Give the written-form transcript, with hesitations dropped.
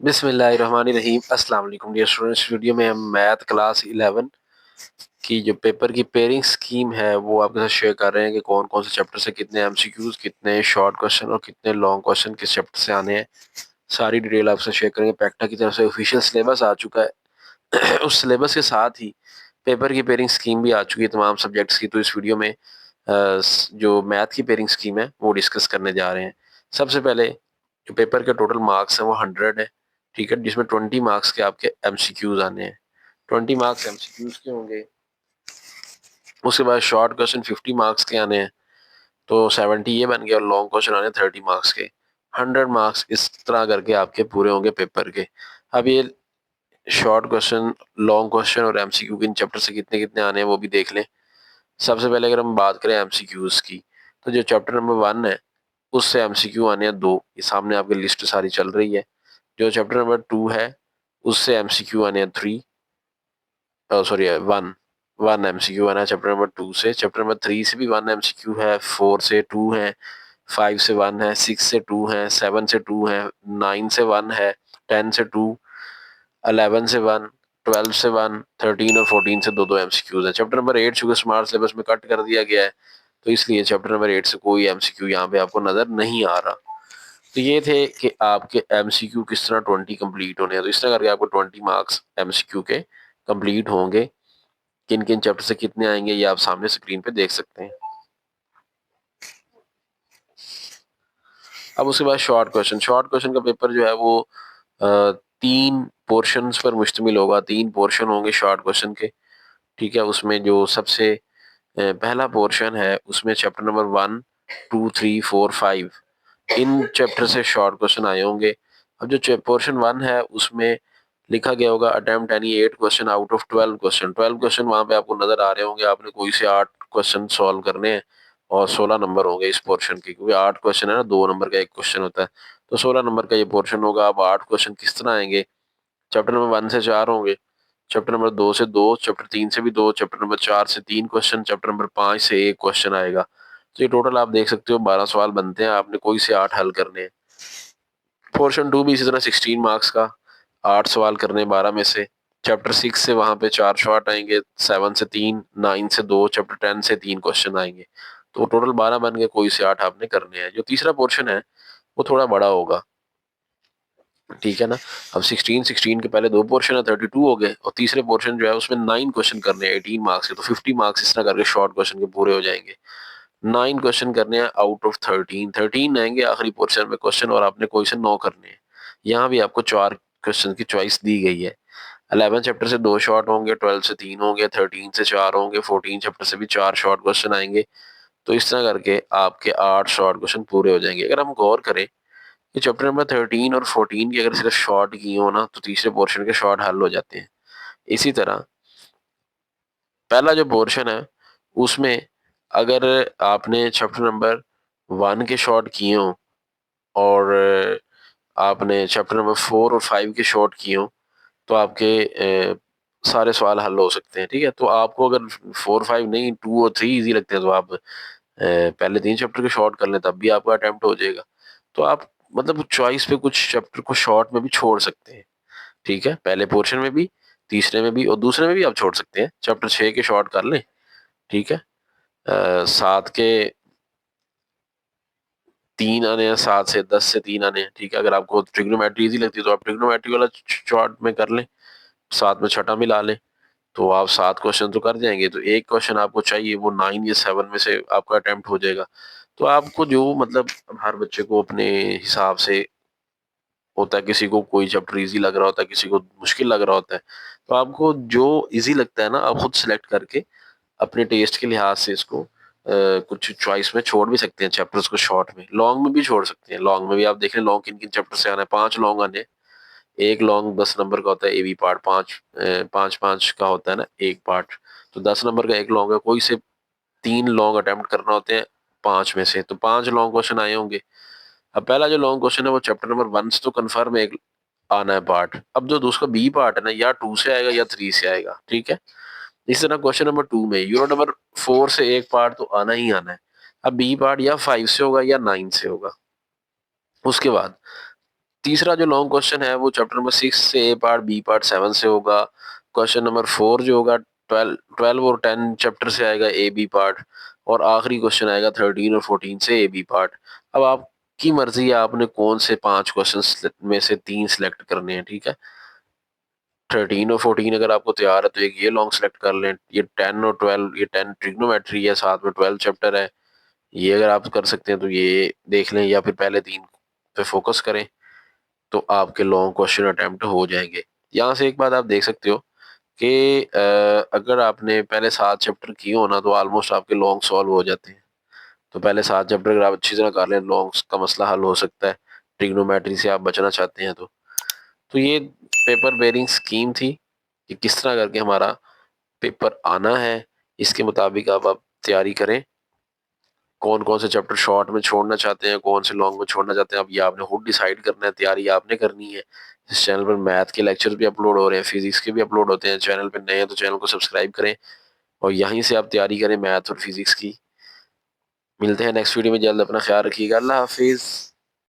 बिस्मिल्लाहिर्रहमानिर्रहीम। अस्सलाम वालेकुम डियर स्टूडेंट्स। वीडियो में हम मैथ क्लास 11 की जो पेपर की पेयरिंग स्कीम है वो आपके साथ शेयर कर रहे हैं कि कौन कौन से चैप्टर से कितने एमसीक्यूज, कितने शॉर्ट क्वेश्चन और कितने लॉन्ग क्वेश्चन किस चैप्टर से आने हैं। सारी डिटेल आपसे शेयर करेंगे। पैक्टा की तरफ से ऑफिशियल सिलेबस आ चुका है उस सिलेबस के साथ ही पेपर की पेयरिंग स्कीम भी आ चुकी है तमाम सब्जेक्ट्स की। तो इस वीडियो में जो मैथ की पेयरिंग स्कीम है वो डिस्कस करने जा रहे हैं। सबसे पहले जो पेपर के टोटल मार्क्स हैं वो 100 है, ठीक है, जिसमें 20 मार्क्स के आपके एमसीक्यूज आने हैं। 20 मार्क्स एमसीक्यूज के होंगे। उसके बाद शॉर्ट क्वेश्चन 50 मार्क्स के आने हैं, तो 70 ये बन गया, और लॉन्ग क्वेश्चन आने 30 मार्क्स के। 100 मार्क्स इस तरह करके आपके पूरे होंगे पेपर के। अब ये शॉर्ट क्वेश्चन, लॉन्ग क्वेश्चन और एमसीक्यू के इन चैप्टर से कितने कितने आने हैं वो भी देख लें। सबसे पहले अगर हम बात करें एमसीक्यूज की, तो जो चैप्टर नंबर 1 है उससे एमसीक्यू आने हैं 2। ये सामने आपकी लिस्ट सारी चल रही है। जो चैप्टर नंबर 2 है उससे एमसीक्यू आने हैं 3, सॉरी 1। 1 एमसीक्यू आना है चैप्टर नंबर 2 से। चैप्टर नंबर 3 से भी 1 एमसीक्यू है, 4 से 2 है, 5 से 1 है, 6 से 2 है, 7 से 2 है, 9 से 1 है, 10 से 2, 11 से 1, 12 से 1, 13 और 14 से दो दो एमसीक्यूज है। चैप्टर नंबर 8 चूंकि स्मार्ट सिलेबस में कट कर दिया गया है, तो इसलिए चैप्टर नंबर 8 से कोई एमसीक्यू यहाँ पे आपको नजर नहीं आ रहा। तो ये थे कि आपके एमसीक्यू किस तरह 20 कंप्लीट होने हैं। तो इस तरह करके आपको 20 मार्क्स एमसीक्यू के कंप्लीट होंगे। किन किन चैप्टर से कितने आएंगे ये आप सामने स्क्रीन पे देख सकते हैं। अब उसके बाद शॉर्ट क्वेश्चन। शॉर्ट क्वेश्चन का पेपर जो है वो 3 पोर्शंस पर मुश्तमिल होगा। 3 पोर्शन होंगे शॉर्ट क्वेश्चन के, ठीक है। उसमें जो सबसे पहला पोर्शन है उसमें चैप्टर नंबर 1, 2, 3, 4, 5 इन चैप्टर से शॉर्ट क्वेश्चन आए होंगे। अब जो पोर्शन 1 है उसमें लिखा गया होगा attempt any 8 question out of 12 question. 12 question वहां पे आपको नजर आ रहे होंगे। आपने कोई से 8 क्वेश्चन सॉल्व करने हैं, और 16 नंबर होंगे इस पोर्शन के, क्योंकि 8 क्वेश्चन है ना, 2 नंबर का एक क्वेश्चन होता है, तो 16 नंबर का ये पोर्शन होगा। अब 8 क्वेश्चन किस तरह आएंगे? चैप्टर नंबर 1 से 4 होंगे, चैप्टर नंबर 2 से 2, चैप्टर 3 से भी 2, चैप्टर नंबर 4 से 3 क्वेश्चन, चैप्टर नंबर 5 से 1 क्वेश्चन आएगा। तो ये टोटल आप देख सकते हो 12 सवाल बनते हैं। आपने कोई से 8 हल करने हैं। पोर्शन 2 भी इसी तरह 16 मार्क्स का, 8 सवाल करने 12 में से। चैप्टर 6 से वहां पे 4 शॉर्ट आएंगे, 7 से 3, 9 से 2, चैप्टर 10 से 3 क्वेश्चन आएंगे। तो टोटल 12 बन गए, कोई से 8 आपने करने हैं। जो तीसरा पोर्शन है वो थोड़ा बड़ा होगा, ठीक है ना। अब 16 के पहले 2 पोर्शन है, 32 हो गए, और तीसरे पोर्शन जो है उसमें 9 क्वेश्चन करने हैं 18 मार्क्स के। तो 50 मार्क्स इस तरह करके शॉर्ट क्वेश्चन के पूरे हो जाएंगे। 9 क्वेश्चन करने हैं आउट ऑफ 13। 13 आएंगे आखिरी पोर्शन में क्वेश्चन, और आपने क्वेश्चन 9 करने हैं। यहाँ भी आपको 4 क्वेश्चन की चॉइस दी गई है। 11 चैप्टर से 2 शॉर्ट होंगे, 12 से 3 होंगे, 13 से 4 होंगे, 14 चैप्टर से भी 4 शॉर्ट क्वेश्चन आएंगे। तो इस तरह करके आपके 8 शॉर्ट क्वेश्चन पूरे हो जाएंगे। अगर हम गौर करें कि चैप्टर नंबर 13 और 14 की अगर सिर्फ शॉर्ट की हो ना, तो तीसरे पोर्शन के शॉर्ट हल हो जाते हैं। इसी तरह पहला जो पोर्शन है उसमें अगर आपने चैप्टर नंबर 1 के शॉर्ट किए हो, और आपने चैप्टर नंबर 4 और 5 के शॉर्ट किए हो, तो आपके सारे सवाल हल हो सकते हैं, ठीक है। तो आपको अगर 4, 5 नहीं, 2 और 3 इजी लगते हैं, तो आप पहले 3 चैप्टर के शॉर्ट कर लें, तब भी आपका अटेम्प्ट हो जाएगा। तो आप मतलब चॉइस पे कुछ चैप्टर को शॉर्ट में भी छोड़ सकते हैं, ठीक है। पहले पोर्शन में भी, तीसरे में भी, और दूसरे में भी आप छोड़ सकते हैं। चैप्टर 6 के शॉर्ट कर लें, ठीक है। 7 के 3 आने हैं, 7 से 10 से 3 आने हैं, ठीक है। अगर आपको ट्रिग्नोमेट्री इजी लगती है तो आप ट्रिग्नोमेट्री वाला शॉर्ट में कर लें, साथ में छठा मिला लें, तो आप 7 क्वेश्चन तो कर जाएंगे। तो एक क्वेश्चन आपको चाहिए वो 9 या 7 में से आपका अटेम्प्ट हो जाएगा। तो आपको जो मतलब हर बच्चे को अपने हिसाब से होता है, किसी को कोई चैप्टर इजी लग रहा होता है, किसी को मुश्किल लग रहा होता है। तो आपको जो इजी लगता है ना, आप खुद सेलेक्ट करके अपने टेस्ट के लिहाज से इसको कुछ चॉइस में छोड़ भी सकते हैं चैप्टर्स को। शॉर्ट में, लॉन्ग में भी छोड़ सकते हैं। लॉन्ग में भी आप देख लें, लॉन्ग किन किन चैप्टर से आना है। 5 लॉन्ग आने हैं। एक लॉन्ग 10 नंबर का होता है, एबी पार्ट 5, 5 का होता है ना एक पार्ट। तो 10 नंबर का एक लॉन्ग है। कोई से 3 लॉन्ग अटेम्प्ट करना होते हैं 5 में से, तो 5 लॉन्ग क्वेश्चन आए होंगे। अब पहला जो लॉन्ग क्वेश्चन है वो चैप्टर नंबर 1 से तो कन्फर्म एक आना है पार्ट। अब जो दूसरा बी पार्ट है ना, या 2 से आएगा या 3 से आएगा, ठीक है। इस तरह क्वेश्चन नंबर 2 में यूरो नंबर 4 से एक पार्ट तो आना ही आना है। अब बी पार्ट या 5 से होगा या 9 से होगा। उसके बाद तीसरा जो लॉन्ग क्वेश्चन है वो चैप्टर नंबर 6 से ए पार्ट, बी पार्ट 7 से होगा। क्वेश्चन नंबर 4 जो होगा 12 और 10 चैप्टर से आएगा ए बी पार्ट, और आखिरी क्वेश्चन आएगा 13 और 14 से ए बी पार्ट। अब आपकी मर्जी है, आपने कौन से 5 क्वेश्चन में से 3 सिलेक्ट करने हैं, ठीक है। 13 और 14 अगर आपको तैयार है तो एक ये लॉन्ग सेलेक्ट कर लें। ये 10 और 12, ये 10 ट्रिग्नोमेट्री है, साथ में 12 चैप्टर है। ये अगर आप कर सकते हैं तो ये देख लें, या फिर पहले 3 पे फोकस करें, तो आपके लॉन्ग क्वेश्चन अटेम्प्ट हो जाएंगे। यहाँ से एक बात आप देख सकते हो कि अगर आपने पहले 7 चैप्टर किए हो ना, तो ऑलमोस्ट आपके लॉन्ग सॉल्व हो जाते हैं। तो पहले 7 चैप्टर अगर आप अच्छी तरह कर लें, लॉन्ग्स का मसला हल हो सकता है। ट्रिग्नोमेट्री से आप बचना चाहते हैं तो ये पेपर बेरिंग स्कीम थी कि किस तरह करके हमारा पेपर आना है। इसके मुताबिक आप तैयारी करें। कौन कौन से चैप्टर शॉर्ट में छोड़ना चाहते हैं, कौन से लॉन्ग में छोड़ना चाहते हैं, अब ये आपने खुद डिसाइड करना है, तैयारी आपने करनी है। इस चैनल पर मैथ के लेक्चर्स भी अपलोड हो रहे हैं, फिजिक्स के भी अपलोड होते हैं। चैनल पर नए हैं तो चैनल को सब्सक्राइब करें और यहीं से आप तैयारी करें मैथ और फिजिक्स की। मिलते हैं नेक्स्ट वीडियो में जल्द, अपना ख्याल रखिएगा, अल्लाह हाफिज़।